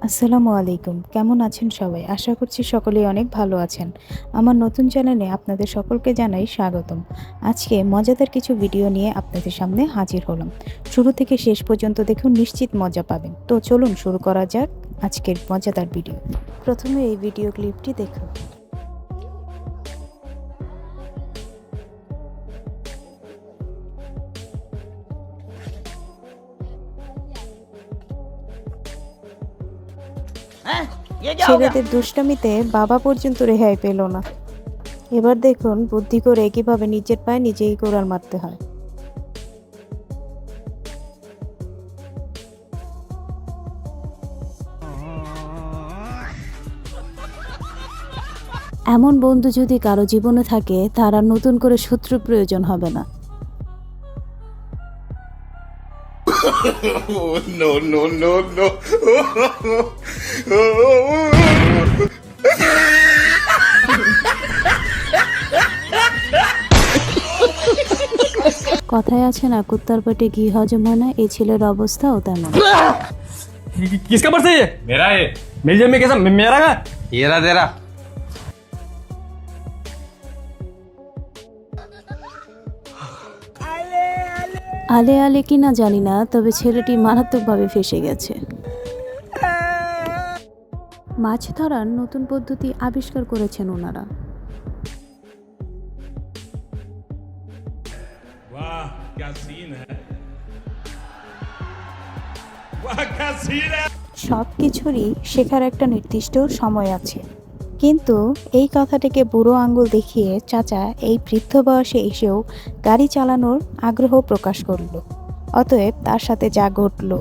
আসসালামু আলাইকুম। কেমন আছেন সবাই? আশা করছি সকলেই অনেক ভালো আছেন। আমার নতুন চ্যানেলে আপনাদের সকলকে জানাই স্বাগতম। আজকে মজাদার কিছু ভিডিও নিয়ে আপনাদের সামনে হাজির হলাম। শুরু থেকে শেষ পর্যন্ত দেখুন, নিশ্চিত মজা পাবেন। তো চলুন শুরু করা যাক আজকের মজাদার ভিডিও। প্রথমে এই ভিডিও ক্লিপটি দেখুন। ছেলেদের দুষ্টামিতে বাবা পর্যন্ত রেহাই পেল না। এবার দেখুন বুদ্ধি করে কিভাবে নিজের পায়ে নিজেই কোড়াল মারতে হয়। এমন বন্ধু যদি কারো জীবনে থাকে, তার আর নতুন করে শত্রু প্রয়োজন হবে না। Oh, no, no, no, no. কথায় আছে না, কুত্তার পেটে ঘি হজম হয় না, এই ছেলের অবস্থাও তেমন। किसका पर्स है ये? मेरा है। मेरी जेब में कैसा मेरा का? तेरा तेरा। আলে আলে কিনা জানি না, তবে ছেলেটি মারাত্মকভাবে ফেঁসে গেছে। মাছ ধরার নতুন পদ্ধতি আবিষ্কার করেছেন ওনারা। वाह क्या सीन है वाह क्या सीन है সব কিছুরই শেখার একটা নির্দিষ্ট সময় আছে, কিন্তু এই কথাটিকে বুড়ো আঙ্গুল দেখিয়ে চাচা এই বৃদ্ধ বয়সে এসেও গাড়ি চালানোর আগ্রহ প্রকাশ করল। অতএব তার সাথে যা ঘটল।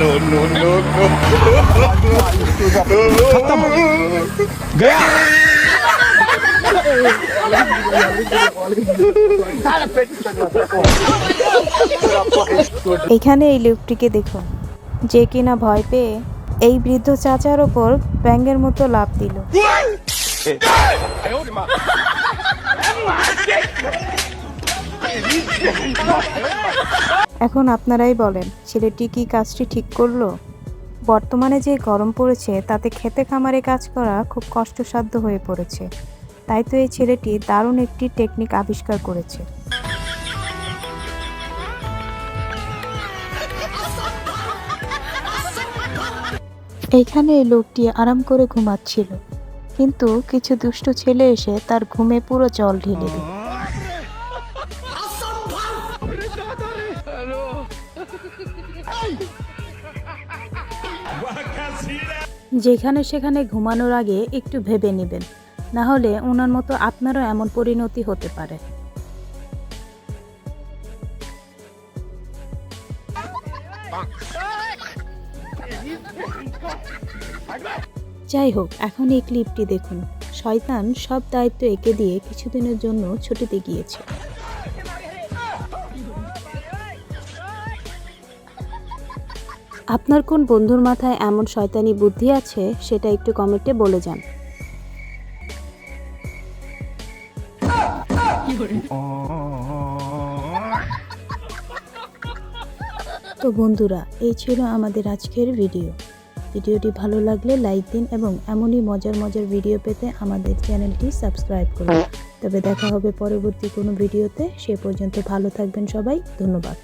No, no, no, no. गया। এখানে এই লোকটিকে দেখুন, যে কিনা ভয় পেয়ে এই বৃদ্ধ চাচার ওপর ব্যাঙের মতো লাফ দিল। এখন আপনারাই বলেন, ছেলেটি কি কাজটি ঠিক করলো? বর্তমানে যে গরম পড়েছে, তাতে খেতে খামারে কাজ করা খুব কষ্টসাধ্য হয়ে পড়েছে। তাই তো এই ছেলেটি দারুণ একটি টেকনিক আবিষ্কার করেছে। এইখানে এই লোকটি আরাম করে ঘুমাচ্ছিল, কিন্তু কিছু দুষ্ট ছেলে এসে তার ঘুমে পুরো জল ঢেলে দিল। वाह क्या सीन है যেখানে সেখানে ঘুমানোর আগে একটু ভেবে নেবেন, না হলে ওনার মতো আপনারও এমন পরিণতি হতে পারে। যাই হোক, এখন এই ক্লিপটি দেখুন। শয়তান সব দায়িত্ব একে দিয়ে কিছুদিনের জন্য ছুটিতে গিয়েছে। আপনার কোন বন্ধুর মাথায় এমন শয়তানি বুদ্ধি আছে, সেটা একটু কমেন্টে বলে যান। তো বন্ধুরা, এই ছিল আমাদের আজকের ভিডিওটি ভালো লাগলে লাইক দিন এবং এমনই মজার মজার ভিডিও পেতে আমাদের চ্যানেলটি সাবস্ক্রাইব করুন। তবে দেখা হবে পরবর্তী কোনো ভিডিওতে। সে পর্যন্ত ভালো থাকবেন সবাই। ধন্যবাদ।